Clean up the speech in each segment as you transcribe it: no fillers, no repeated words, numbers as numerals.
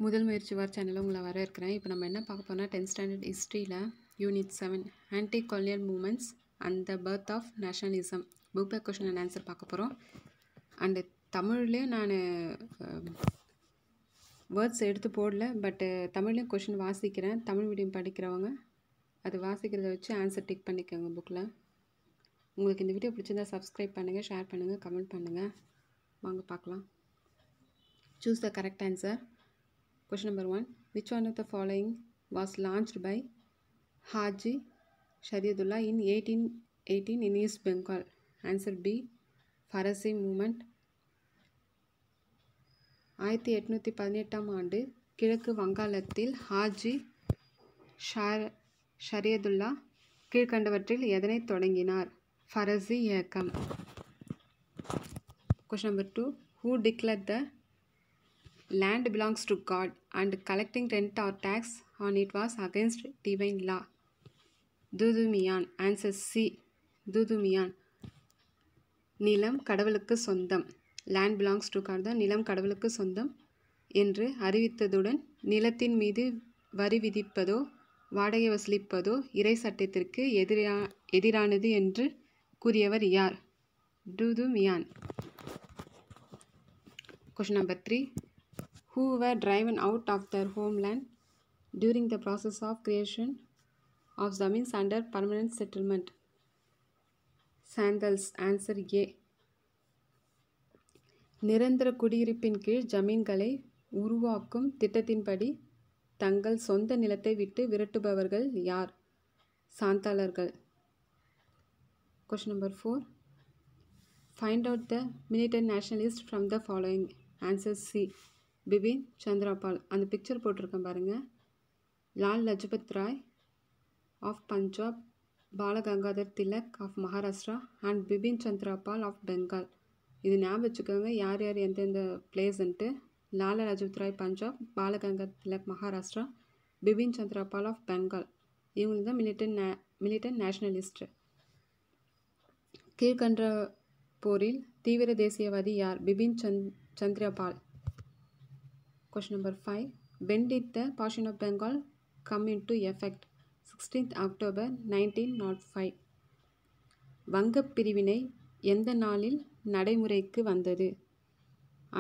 முதல் முயற்சி வார் சேனலில் உங்களை வரவேற்கிறேன். இப்போ நம்ம என்ன பார்க்க போனால் 10th ஸ்டாண்டர்ட் ஹிஸ்ட்ரியில் unit 7 anti colonial movements and the birth of nationalism book back question and answer பார்க்க போகிறோம். அண்டு தமிழ்லேயும் நான் வேர்ட்ஸ் எடுத்து போடல, பட்டு தமிழ்லேயும் கொஷின் வாசிக்கிறேன். தமிழ் மீடியம் படிக்கிறவங்க அது வாசிக்கிறத வச்சு ஆன்சர் டிக் பண்ணிக்கோங்க புக்கில். உங்களுக்கு இந்த வீடியோ பிடிச்சிருந்தா சப்ஸ்கிரைப் பண்ணுங்கள், ஷேர் பண்ணுங்கள், கமெண்ட் பண்ணுங்கள். வாங்க பார்க்கலாம். Choose the correct answer. Question number 1. Which one of the following was launched by Haji Shariatullah in 1818 in East Bengal? Answer B. Farsi movement. 1818 ஆண்டு கிழக்கு வங்காளத்தில் ஹாஜி ஷரியதுல்லா கீழ்கண்டவற்றில் எதனை தொடங்கினார்? ஃபரசி இயக்கம். Question number 2. Who declared the land belongs to God and collecting rent or tax on it was against divine law? துதுமியான். Answer C. துதுமியான். நிலம் கடவுளுக்கு சொந்தம். land belongs to God தான் நிலம் கடவுளுக்கு சொந்தம் என்று அறிவித்ததுடன் நிலத்தின் மீது வரி விதிப்பதோ வாடகை வசூலிப்பதோ இறை சட்டத்திற்கு எதிரானது என்று கூறியவர் யார்? துதுமியான். Question number 3. Who were driven out of their homeland during the process of creation of Zamins under permanent settlement? Sandals. Answer A. நிரந்தர குடியிருப்பின் கீழ் ஜமீன்களை உருவாக்கும் திட்டத்தின்படி தங்கள் சொந்த நிலத்தை விட்டு விரட்டுபவர்கள் யார்? சாந்தாளர்கள். Question number 4. Find out the militant nationalist from the following. Answer C. Bipin Chandrapal. அந்த பிக்சர் போட்டிருக்கேன் பாருங்கள். Lal Lajpat Rai of Punjab, Balgangadhar Tilak of Maharashtra and Bipin Chandrapal of Bengal. இது ஞாபகம் வச்சுக்கோங்க யார் யார் எந்தெந்த பிளேஸ்ன்ட்டு. லாலா லஜபத் ராய் பஞ்சாப், பாலகங்காதர் திலக் மகாராஷ்டிரா, பிபின் சந்திரபால் ஆஃப் பெங்கால். இவங்களுக்கு தான் மிலிட்டன் நேஷனலிஸ்ட். கீழ்கண்ட போரில் தீவிர தேசியவாதி யார்? Bipin Chandrapal. Question number 5. When did the Partition of Bengal come into effect? 16th October 1905. வங்கப் பிரிவினை எந்த நாளில் நடைமுறைக்கு வந்தது?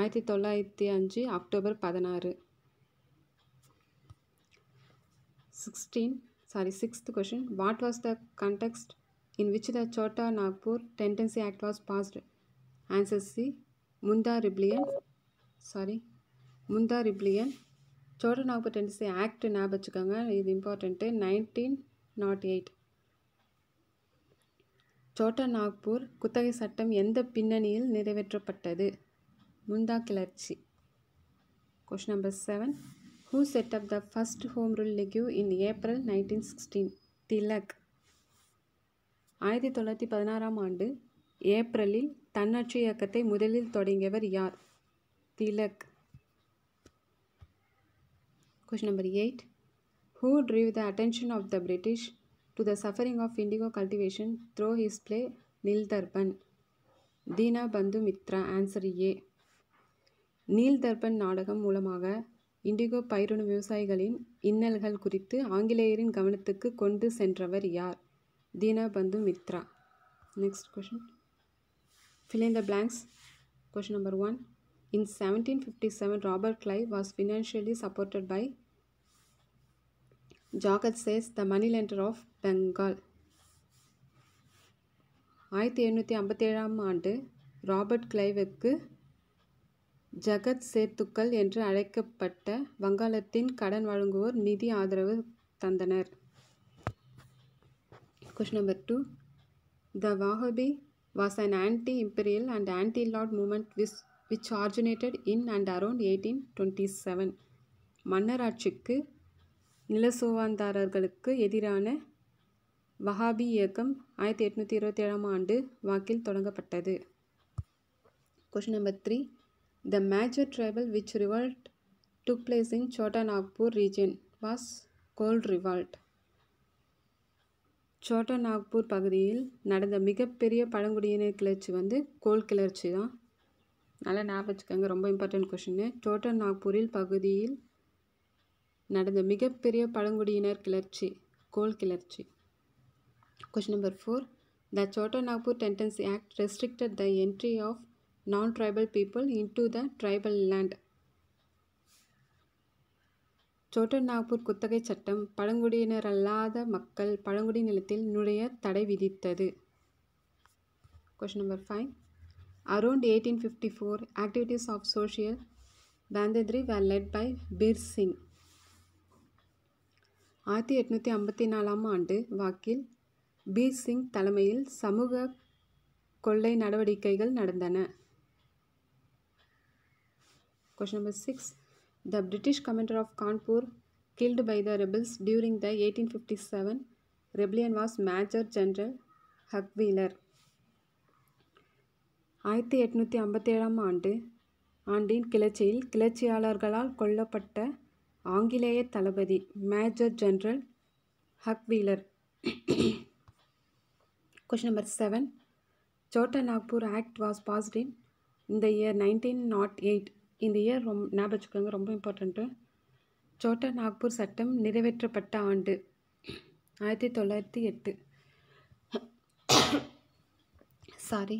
1905 October 16. 6th question. What was the context in which the Chota Nagpur Tendency Act was passed? Answer C. Munda Rebellion. Chota Nagpur tenancy act ஞாபகம் வச்சுக்கோங்க, இது important. 1908. Chhota Nagpur குத்தகை சட்டம் எந்த பின்னணியில் நிறைவேற்றப்பட்டது? முந்தா கிளர்ச்சி. Question number 7. Who set up the first home rule league in April 1916? Tilak. 1916 ஆண்டு ஏப்ரலில் தன்னாட்சி இயக்கத்தை முதலில் தொடங்கியவர் யார்? Tilak. Question number 8. Who drew the attention of the British to the suffering of indigo cultivation through his play Nil Darpan? Dina Bandhu Mitra. Answer A. Neel Darpan நாடகம் மூலமாக indigo பயிரிடும் விவசாயிகளின் இன்னல்கள் குறித்து ஆங்கிலேயரின் கவனத்துக்கு கொண்டு சென்றவர் யார்? தீனா பந்து Mitra. Next question. Fill in the blanks. Question number 1. In 1757, Robert Clive was financially supported by Jagat Seth, the moneylender of Bengal. 1757 ஆண்டு ராபர்ட் கிளைவுக்கு ஜகத் சேத்துக்கள் என்று அழைக்கப்பட்ட வங்காளத்தின் கடன் வழங்குவோர் நிதி ஆதரவு தந்தனர். Question number 2. The Wahhabi was an anti-imperial and anti-lord movement which originated in and around 1827. மன்னராட்சிக்கு நிலசுவாந்தாரர்களுக்கு எதிரான வஹாபி இயக்கம் 1827 ஆண்டு வாக்கில் தொடங்கப்பட்டது. Question number 3. The major tribal which revolt took place in Chota Nagpur region was Cold Revolt. Chhota Nagpur பகுதியில் நடந்த மிகப்பெரிய பழங்குடியினர் கிளர்ச்சி கோல் கிளர்ச்சி தான். நல்லா ஞாபகம் வச்சுக்கோங்க, ரொம்ப இம்பார்ட்டன்ட் கொஷின். சோட்டா நாக்பூரில் பகுதியில் நடந்த மிகப்பெரிய பழங்குடியினர் கிளர்ச்சி கோல் கிளர்ச்சி. Question number 4. The Chota Nagpur Tenancy Act restricted the entry of non-tribal people into the tribal land. சோட்டர் Nagpur குத்தகை சட்டம் பழங்குடியினர் அல்லாத மக்கள் பழங்குடி நிலத்தில் நுழைய தடை விதித்தது. Question number 5. Around 1854, activities of social banditry were led by Bir Singh. 1854 வாக்கில் பீர் சிங் தலைமையில் சமூக கொள்ளை நடவடிக்கைகள் நடந்தன. Question number 6. The British commander of Kanpur killed by the rebels during the 1857 rebellion was Major General Hugh Wheeler. 1857 ஆண்டின் கிளர்ச்சியில் கிளர்ச்சியாளர்களால் கொல்லப்பட்ட ஆங்கிலேய தளபதி major general Hugh Wheeler. Question number 7. Chota Nagpur Act was passed in the year 1908. இந்த year ஞாபகம் வச்சுக்கோங்க, ரொம்ப important. Chhota Nagpur சட்டம் நிறைவேற்றப்பட்ட ஆண்டு 1908. Sorry.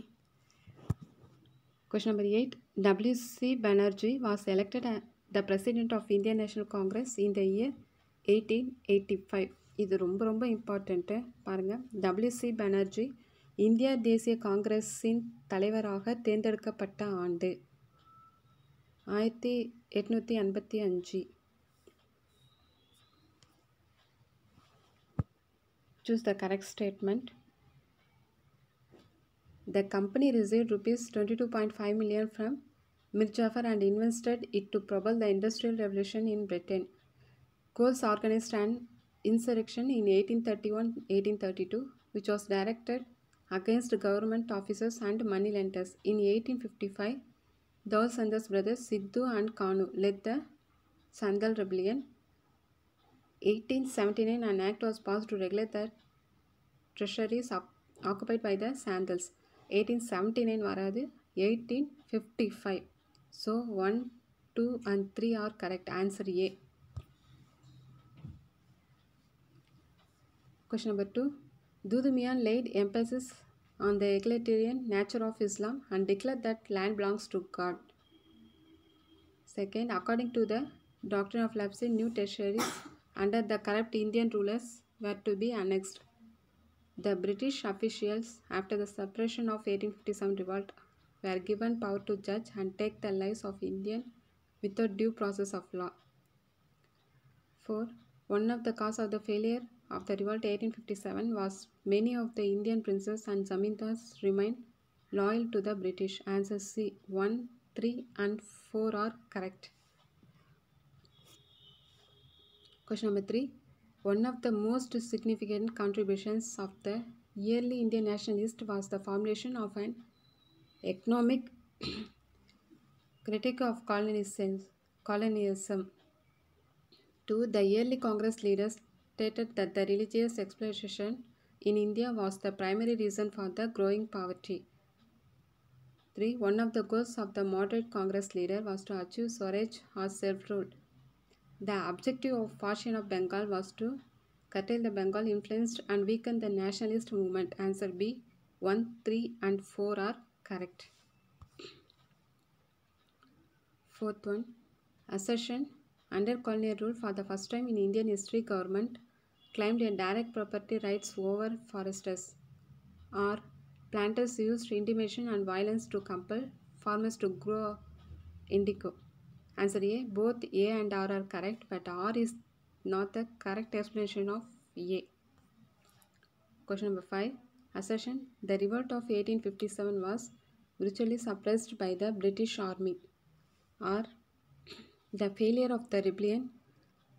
Question number 8. W.C. Banerjee was elected the President of Indian National Congress in the year 1885. இது ரொம்ப ரொம்ப இம்பார்ட்டண்ட்டு பாருங்கள். W.C. Banerjee இந்திய தேசிய காங்கிரஸின் தலைவராக தேர்ந்தெடுக்கப்பட்ட ஆண்டு 1885. Choose the correct statement. The company received rupees 22.5 million from Mir Jafar and invested it to propel the Industrial Revolution in Britain. Coles organized an insurrection in 1831-1832, which was directed against government officers and moneylenders. In 1855, Dal Sandal's brothers Sidhu and Kanu led the Sandal Rebellion. 1879, an act was passed to regulate the treasuries occupied by the Sandals. 1879 வராது, 1855. So 1, 2 and 3 are correct. Answer A. Question number 2. Dudu Mian laid emphasis on the egalitarian nature of Islam and declared that land belongs to God. Second, according to the doctrine of Leipzig, new territories under the corrupt Indian rulers were to be annexed. The British officials, after the suppression of 1857 revolt, were given power to judge and take the lives of Indians without due process of law. 4. One of the causes of the failure of the revolt 1857 was many of the Indian princes and zamindars remained loyal to the British. Answer C. 1, 3 and 4 are correct. Question number 3. One of the most significant contributions of the early Indian nationalists was the formulation of an economic critique of colonialism. 2. The early Congress leaders stated that the religious exploitation in India was the primary reason for the growing poverty. 3. One of the goals of the moderate Congress leader was to achieve Swaraj or self-rule. The objective of partition of Bengal was to curtail the Bengal influenced and weaken the nationalist movement. Answer B. 1, 3 and 4 are correct. Fourth one. Assertion. Under colonial rule, for the first time in Indian history, government claimed a direct property rights over foresters. Or planters used intimidation and violence to compel farmers to grow indigo. Answer A. Both A and R are correct, but R is not the correct explanation of A. Question number 5. Assertion. The revolt of 1857 was brutally suppressed by the British Army. Or the failure of the rebellion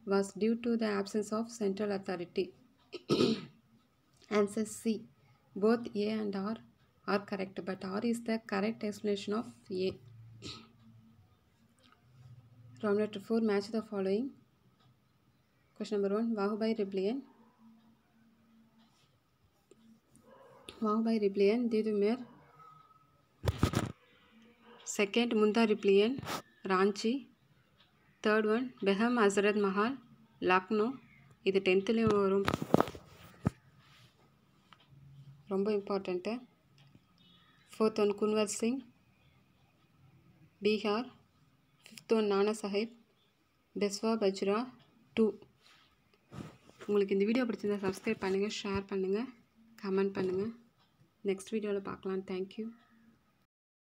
was due to the absence of central authority. Answer C. Both A and R are correct, but R is the correct explanation of A. Round letter 4. Match the following. Question number 1. Vahubai Rebellion. Vahubai Rebellion, Didumir. Second, Munda Rebellion, Ranchi. Third one, Beham Hazrat Mahal. Lucknow, இது 10th வரும், ரொம்ப important. 4th one Kunwar Singh, Bihar. 5th one Nana Sahib, பெஸ்வா bajra 2. உங்களுக்கு இந்த video பிடிச்சிருந்தா subscribe பண்ணுங்கள், share பண்ணுங்கள், comment பண்ணுங்கள். Next வீடியோவில் பார்க்கலாம். தேங்க்யூ.